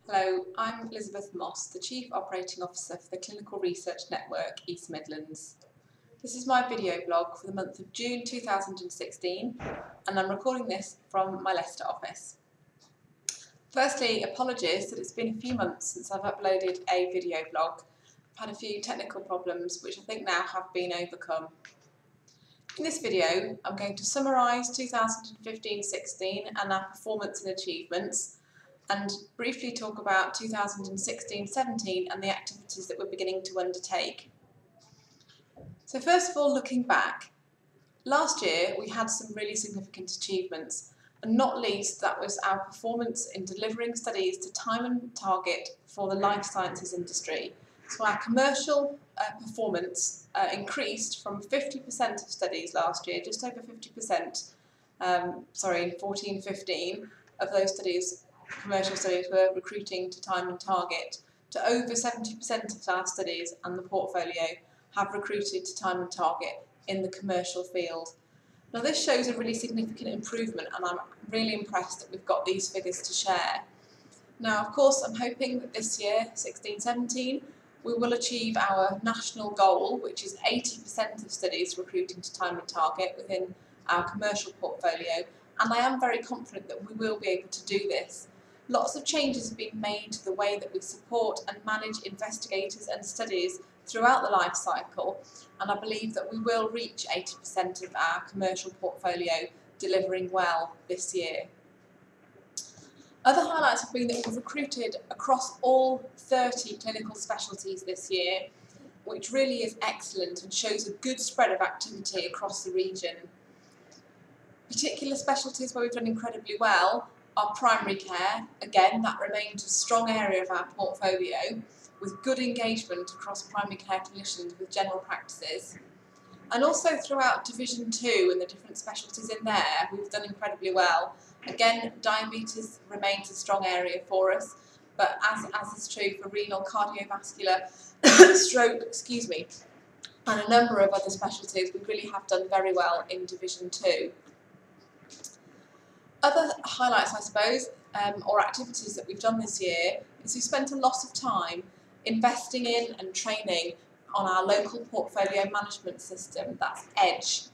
Hello, I'm Elizabeth Moss, the Chief Operating Officer for the Clinical Research Network East Midlands. This is my video blog for the month of June 2016 and I'm recording this from my Leicester office. Firstly, apologies that it's been a few months since I've uploaded a video blog. I've had a few technical problems which I think now have been overcome. In this video, I'm going to summarise 2015-16 and our performance and achievements, and briefly talk about 2016-17 and the activities that we're beginning to undertake. So first of all, looking back, last year we had some really significant achievements, and not least that was our performance in delivering studies to time and target for the life sciences industry. So our commercial performance increased from 50% of studies last year, just over 50%, in 14-15 of those studies, commercial studies, were recruiting to time and target, to over 70% of our studies and the portfolio have recruited to time and target in the commercial field. Now this shows a really significant improvement, and I'm really impressed that we've got these figures to share. Now of course I'm hoping that this year, 16-17, we will achieve our national goal, which is 80% of studies recruiting to time and target within our commercial portfolio, and I am very confident that we will be able to do this. Lots of changes have been made to the way that we support and manage investigators and studies throughout the life cycle, and I believe that we will reach 80% of our commercial portfolio delivering well this year. Other highlights have been that we've recruited across all 30 clinical specialties this year, which really is excellent and shows a good spread of activity across the region. Particular specialties where we've done incredibly well are primary care. Again, that remains a strong area of our portfolio, with good engagement across primary care clinicians with general practices. And also throughout Division 2 and the different specialties in there, we've done incredibly well. Again, diabetes remains a strong area for us, but as is true for renal, cardiovascular, stroke, and a number of other specialties, we really have done very well in Division 2. Other highlights, I suppose, or activities that we've done this year, is we've spent a lot of time investing in and training on our local portfolio management system, that's EDGE,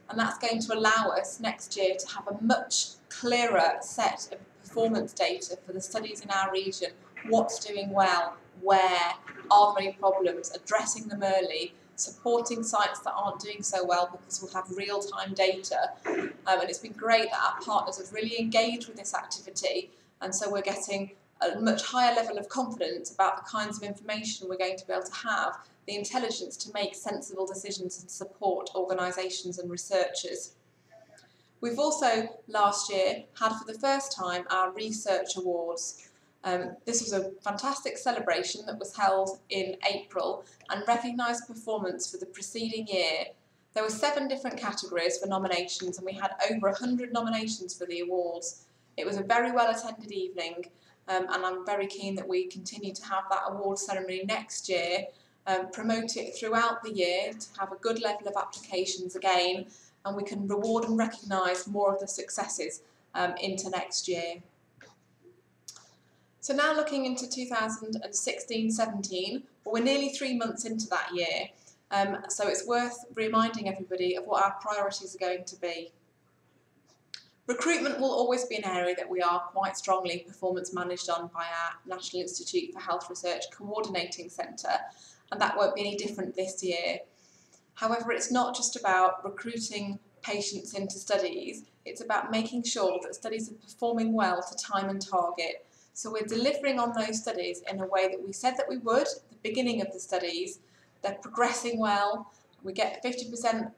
and that's going to allow us next year to have a much clearer set of performance data for the studies in our region, what's doing well, where, are there any problems, addressing them early, supporting sites that aren't doing so well because we'll have real-time data. And it's been great that our partners have really engaged with this activity, and so we're getting a much higher level of confidence about the kinds of information we're going to be able to have, the intelligence to make sensible decisions and support organisations and researchers. We've also, last year, had for the first time our Research Awards. This was a fantastic celebration that was held in April and recognised performance for the preceding year. There were 7 different categories for nominations, and we had over 100 nominations for the awards. It was a very well attended evening, and I'm very keen that we continue to have that award ceremony next year, promote it throughout the year to have a good level of applications again, and we can reward and recognise more of the successes into next year. So now looking into 2016-17, we're nearly 3 months into that year, so it's worth reminding everybody of what our priorities are going to be. Recruitment will always be an area that we are quite strongly performance managed on by our National Institute for Health Research Coordinating Centre, and that won't be any different this year. However, it's not just about recruiting patients into studies, it's about making sure that studies are performing well to time and target. So we're delivering on those studies in a way that we said that we would at the beginning of the studies. They're progressing well. We get 50%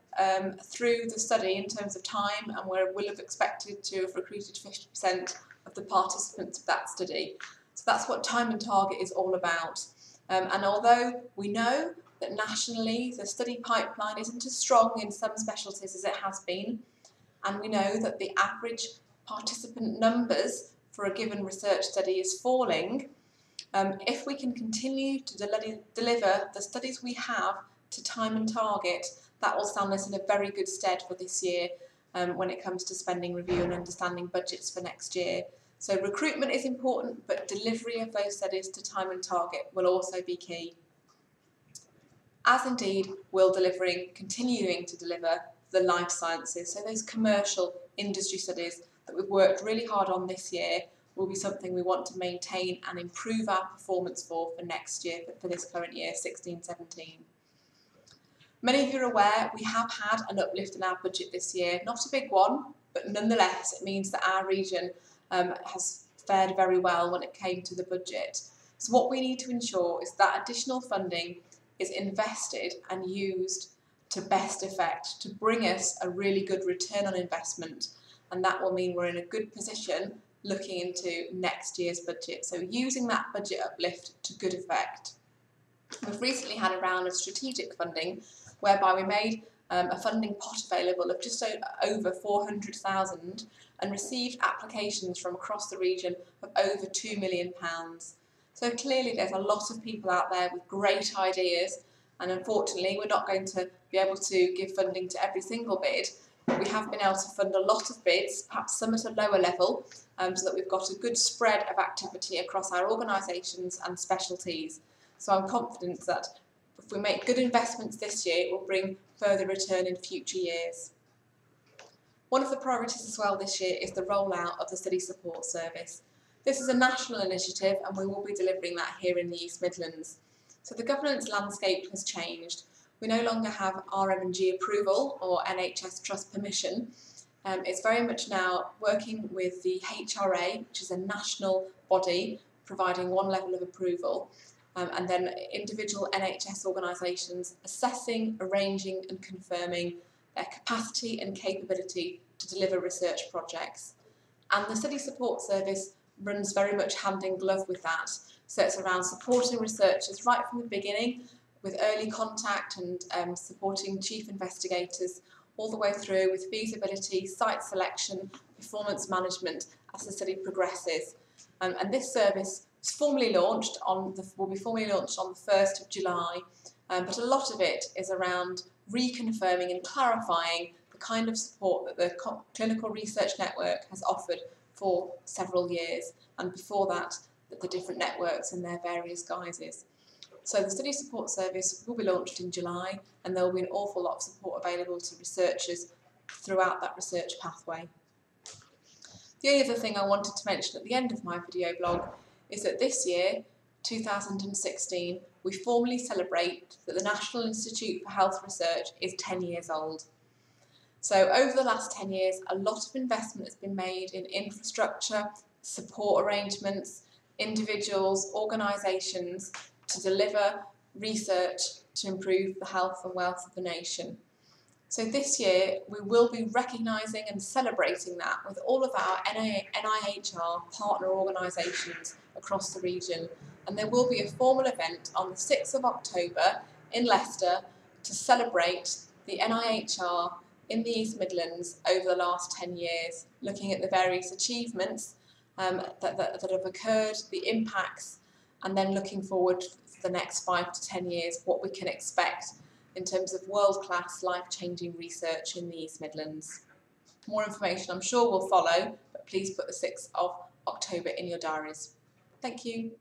through the study in terms of time, and we'll have expected to have recruited 50% of the participants of that study. So that's what time and target is all about. And although we know that nationally the study pipeline isn't as strong in some specialties as it has been, and we know that the average participant numbers for a given research study is falling, if we can continue to deliver the studies we have to time and target, that will stand us in a very good stead for this year when it comes to spending review and understanding budgets for next year. So recruitment is important, but delivery of those studies to time and target will also be key. As indeed will continuing to deliver the life sciences. So those commercial industry studies that we've worked really hard on this year will be something we want to maintain and improve our performance for next year, for this current year, 16-17. Many of you are aware we have had an uplift in our budget this year, not a big one, but nonetheless it means that our region has fared very well when it came to the budget. So what we need to ensure is that additional funding is invested and used to best effect, to bring us a really good return on investment, and that will mean we're in a good position looking into next year's budget. So using that budget uplift to good effect. We've recently had a round of strategic funding whereby we made a funding pot available of just over 400,000 and received applications from across the region of over £2 million. So clearly there's a lot of people out there with great ideas, and unfortunately we're not going to be able to give funding to every single bid, but we have been able to fund a lot of bids, perhaps some at a lower level, so that we've got a good spread of activity across our organisations and specialties. So I'm confident that if we make good investments this year, it will bring further return in future years. One of the priorities as well this year is the rollout of the Study Support Service. This is a national initiative and we will be delivering that here in the East Midlands. So the governance landscape has changed. We no longer have RM&G approval or NHS Trust permission. It's very much now working with the HRA, which is a national body providing one level of approval, and then individual NHS organisations assessing, arranging and confirming their capacity and capability to deliver research projects. And the Study Support Service runs very much hand in glove with that. So it's around supporting researchers right from the beginning with early contact and supporting chief investigators all the way through with feasibility, site selection, performance management as the study progresses. And this service is formally launched will be formally launched on the 1st of July, but a lot of it is around reconfirming and clarifying the kind of support that the Clinical Research Network has offered for several years, and before that, the different networks in their various guises. So the Study Support Service will be launched in July, and there will be an awful lot of support available to researchers throughout that research pathway. The only other thing I wanted to mention at the end of my video blog is that this year, 2016, we formally celebrate that the National Institute for Health Research is 10 years old. So over the last 10 years, a lot of investment has been made in infrastructure, support arrangements, individuals, organisations to deliver research to improve the health and wealth of the nation. So this year we will be recognising and celebrating that with all of our NIHR partner organisations across the region, and there will be a formal event on the 6th of October in Leicester to celebrate the NIHR in the East Midlands over the last 10 years, looking at the various achievements that have occurred, the impacts, and then looking forward for the next 5 to 10 years, what we can expect in terms of world-class, life-changing research in the East Midlands. More information I'm sure will follow, but please put the 6th of October in your diaries. Thank you.